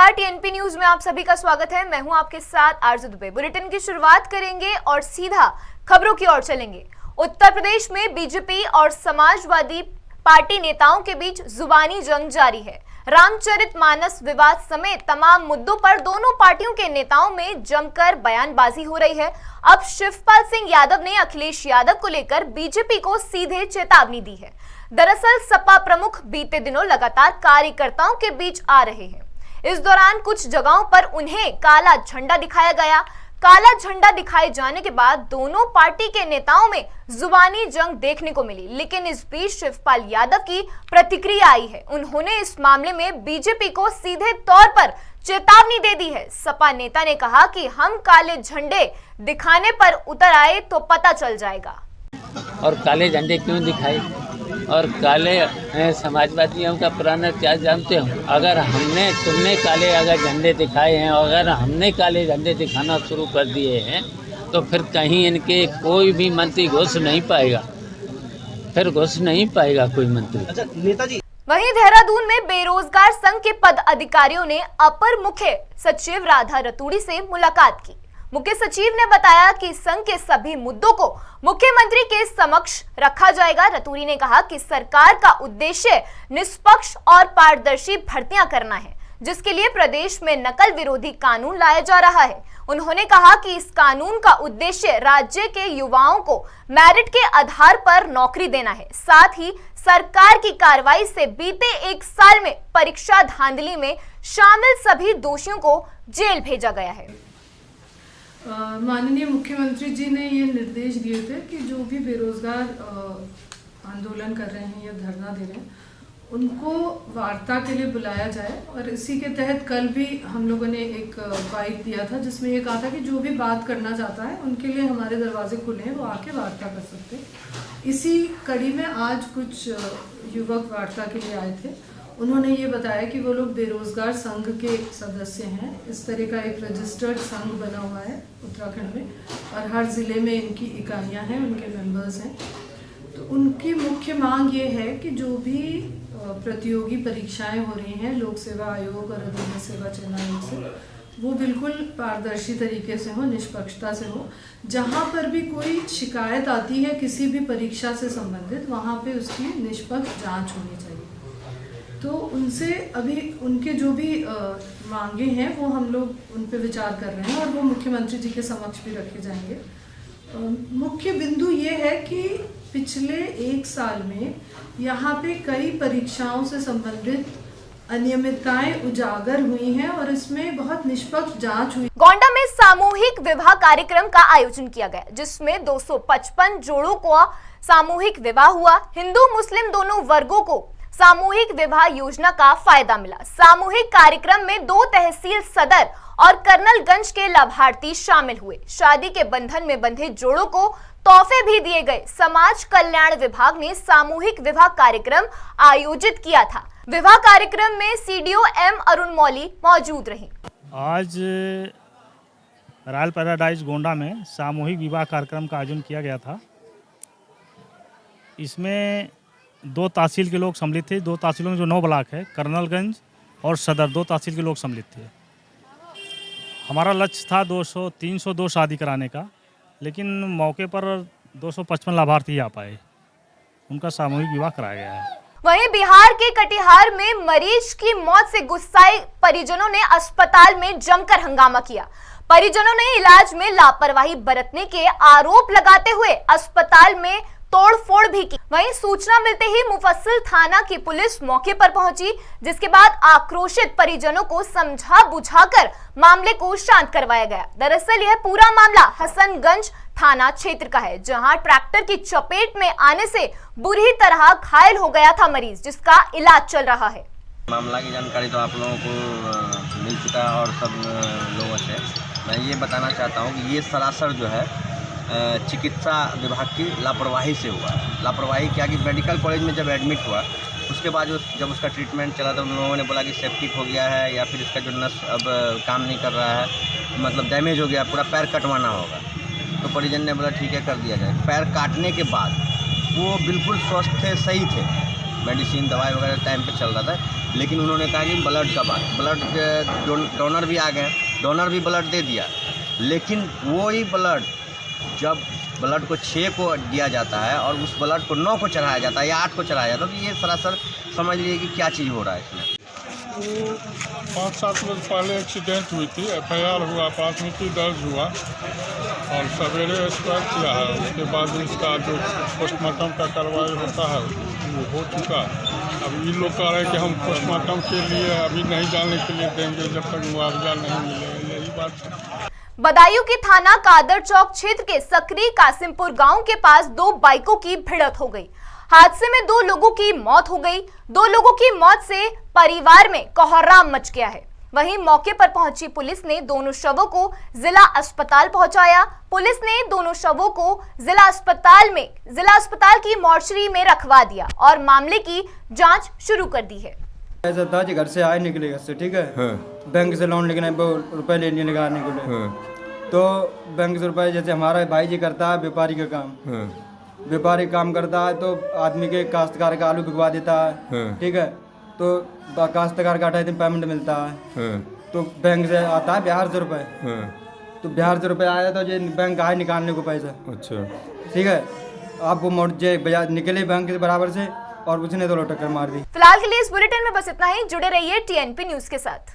नमस्कार, TNP news में आप सभी का स्वागत है। मैं हूं आपके साथ आरजू दुबे। बुलेटिन की शुरुआत करेंगे और सीधा खबरों की ओर चलेंगे। उत्तर प्रदेश में बीजेपी और समाजवादी पार्टी नेताओं के बीच जुबानी जंग जारी है। रामचरितमानस विवाद समेत तमाम मुद्दों पर दोनों पार्टियों के नेताओं में जमकर बयानबाजी हो रही है। अब शिवपाल सिंह यादव ने अखिलेश यादव को लेकर बीजेपी को सीधे चेतावनी दी है। दरअसल सपा प्रमुख बीते दिनों लगातार कार्यकर्ताओं के बीच आ रहे हैं। इस दौरान कुछ जगहों पर उन्हें काला झंडा दिखाया गया। काला झंडा दिखाए जाने के बाद दोनों पार्टी के नेताओं में जुबानी जंग देखने को मिली, लेकिन इस बीच शिवपाल यादव की प्रतिक्रिया आई है। उन्होंने इस मामले में बीजेपी को सीधे तौर पर चेतावनी दे दी है। सपा नेता ने कहा कि हम काले झंडे दिखाने पर उतर आए तो पता चल जाएगा। और काले झंडे क्यों दिखाए? और काले समाजवादियों का पुराना क्या जानते हो? अगर तुमने काले झंडे दिखाए हैं और अगर हमने काले झंडे दिखाना शुरू कर दिए हैं तो फिर कहीं इनके कोई भी मंत्री घुस नहीं पाएगा, कोई मंत्री। अच्छा नेताजी, वहीं देहरादून में बेरोजगार संघ के पद अधिकारियों ने अपर मुख्य सचिव राधा रतूड़ी से मुलाकात की। मुख्य सचिव ने बताया कि संघ के सभी मुद्दों को मुख्यमंत्री के समक्ष रखा जाएगा। रतूड़ी ने कहा कि सरकार का उद्देश्य निष्पक्ष और पारदर्शी भर्तियां करना है, जिसके लिए प्रदेश में नकल विरोधी कानून लाया जा रहा है। उन्होंने कहा कि इस कानून का उद्देश्य राज्य के युवाओं को मेरिट के आधार पर नौकरी देना है। साथ ही सरकार की कार्रवाई से बीते 1 साल में परीक्षा धांधली में शामिल सभी दोषियों को जेल भेजा गया है। माननीय मुख्यमंत्री जी ने ये निर्देश दिए थे कि जो भी बेरोजगार आंदोलन कर रहे हैं या धरना दे रहे हैं उनको वार्ता के लिए बुलाया जाए। और इसी के तहत कल भी हम लोगों ने एक बाइट दिया था जिसमें ये कहा था कि जो भी बात करना चाहता है उनके लिए हमारे दरवाजे खुले हैं, वो आके वार्ता कर सकते हैं। इसी कड़ी में आज कुछ युवक वार्ता के लिए आए थे। उन्होंने ये बताया कि वो लोग बेरोजगार संघ के सदस्य हैं। इस तरह का एक रजिस्टर्ड संघ बना हुआ है उत्तराखंड में और हर ज़िले में इनकी इकाइयां हैं, उनके मेंबर्स हैं। तो उनकी मुख्य मांग ये है कि जो भी प्रतियोगी परीक्षाएं हो रही हैं लोक सेवा आयोग और अधिक सेवा चयन आयोग से, वो बिल्कुल पारदर्शी तरीके से हो, निष्पक्षता से हो। जहाँ पर भी कोई शिकायत आती है किसी भी परीक्षा से संबंधित, वहाँ पे उसकी निष्पक्ष जांच होनी चाहिए। तो उनसे अभी उनके जो भी मांगे हैं वो हम लोग उन पे विचार कर रहे हैं और वो मुख्यमंत्री जी के समक्ष भी रखे जाएंगे। मुख्य बिंदु ये है कि पिछले 1 साल में यहाँ पे कई परीक्षाओं से संबंधित अनियमितताएं उजागर हुई हैं और इसमें बहुत निष्पक्ष जांच हुई। गोंडा में सामूहिक विवाह कार्यक्रम का आयोजन किया गया, जिसमें 255 जोड़ों को सामूहिक विवाह हुआ। हिंदू मुस्लिम दोनों वर्गों को सामूहिक विवाह योजना का फायदा मिला। सामूहिक कार्यक्रम में 2 तहसील सदर और कर्नलगंज के लाभार्थी शामिल हुए। शादी के बंधन में बंधे जोड़ों को तोहफे भी दिए गए। समाज कल्याण विभाग ने सामूहिक विवाह कार्यक्रम आयोजित किया था। विवाह कार्यक्रम में सीडीओ एम अरुण मौली मौजूद रही। आज रॉयल पैराडाइज गोंडा में सामूहिक विवाह कार्यक्रम का आयोजन किया गया था। इसमें 2 तहसील के लोग सम्मिलित थे। 2 तहसीलों में जो 9 ब्लॉक है, कर्नलगंज और सदर, 2 तहसील के लोग सम्मिलित थे। हमारा लक्ष्य था 302 शादी कराने का, लेकिन मौके पर 255 लाभार्थी आ पाए। उनका सामूहिक विवाह कराया गया है। वहीं बिहार के कटिहार में मरीज की मौत से गुस्साए परिजनों ने अस्पताल में जमकर हंगामा किया। परिजनों ने इलाज में लापरवाही बरतने के आरोप लगाते हुए अस्पताल में तोड़फोड़ भी की। वहीं सूचना मिलते ही मुफस्सिल थाना की पुलिस मौके पर पहुंची, जिसके बाद आक्रोशित परिजनों को समझा बुझाकर मामले को शांत करवाया गया। दरअसल यह पूरा मामला हसनगंज थाना क्षेत्र का है, जहां ट्रैक्टर की चपेट में आने से बुरी तरह घायल हो गया था मरीज, जिसका इलाज चल रहा है। मामला की जानकारी तो आप लोगों को मिल चुका है और सब लोगों से मैं ये बताना चाहता हूँ कि ये सरासर जो है चिकित्सा विभाग की लापरवाही से हुआ है। लापरवाही क्या कि मेडिकल कॉलेज में जब एडमिट हुआ उसके बाद जब उसका ट्रीटमेंट चला तो उन लोगों ने बोला कि सेप्टिक हो गया है या फिर इसका जो नस अब काम नहीं कर रहा है, मतलब डैमेज हो गया, पूरा पैर कटवाना होगा। तो परिजन ने बोला ठीक है कर दिया जाए। पैर काटने के बाद वो बिल्कुल स्वस्थ थे, सही थे, मेडिसिन दवाई वगैरह टाइम पे चल रहा था। लेकिन उन्होंने कहा कि ब्लड का बात, ब्लड डोनर भी आ गए, डोनर भी ब्लड दे दिया, लेकिन वही ब्लड जब ब्लड को 6 को दिया जाता है और उस ब्लड को 9 को चढ़ाया जाता है या 8 को चढ़ाया जाता है, तो ये सरासर समझ लीजिए कि क्या चीज़ हो रहा है इसमें। वो 5-7 रोज पहले एक्सीडेंट हुई थी, FIR हुआ, प्राथमिकी दर्ज हुआ और सवेरे एक्सपायर किया है। उसके बाद इसका जो पोस्टमार्टम का कार्रवाई होता है वो हो चुका। अब ये लोग कह रहे हैं कि हम पोस्टमार्टम के लिए अभी नहीं जाने के लिए देंगे जब तक मुआवजा नहीं मिलेगा, यही बात है। बदायूं के थाना कादर चौक क्षेत्र के सकरी कासिमपुर गांव के पास 2 बाइकों की भिड़ंत हो गई। हादसे में 2 लोगों की मौत हो गई। 2 लोगों की मौत से परिवार में कोहराम मच गया है। वहीं मौके पर पहुंची पुलिस ने दोनों शवों को जिला अस्पताल पहुंचाया। पुलिस ने दोनों शवों को जिला अस्पताल की मोर्चरी में रखवा दिया और मामले की जांच शुरू कर दी है। ऐसा था कि घर से आए निकले, घर से, ठीक है, बैंक से लोन लेने रुपए लेने लगाने को ले, तो बैंक से रुपए, जैसे हमारा भाई जी करता है व्यापारी का काम, व्यापारी काम करता है, तो आदमी के काश्तकार का आलू बिकवा देता है, ठीक है, तो काश्तकार का 28 दिन पेमेंट मिलता है, तो बैंक से आता है बिहार से रुपए, तो बिहार से रुपए आया तो ये बैंक आए निकालने को पैसा, अच्छा, ठीक है, आप वो निकले बैंक के बराबर से और उसने तो टक्कर मार दी। फिलहाल के लिए इस बुलेटिन में बस इतना ही। जुड़े रहिए TNP न्यूज के साथ।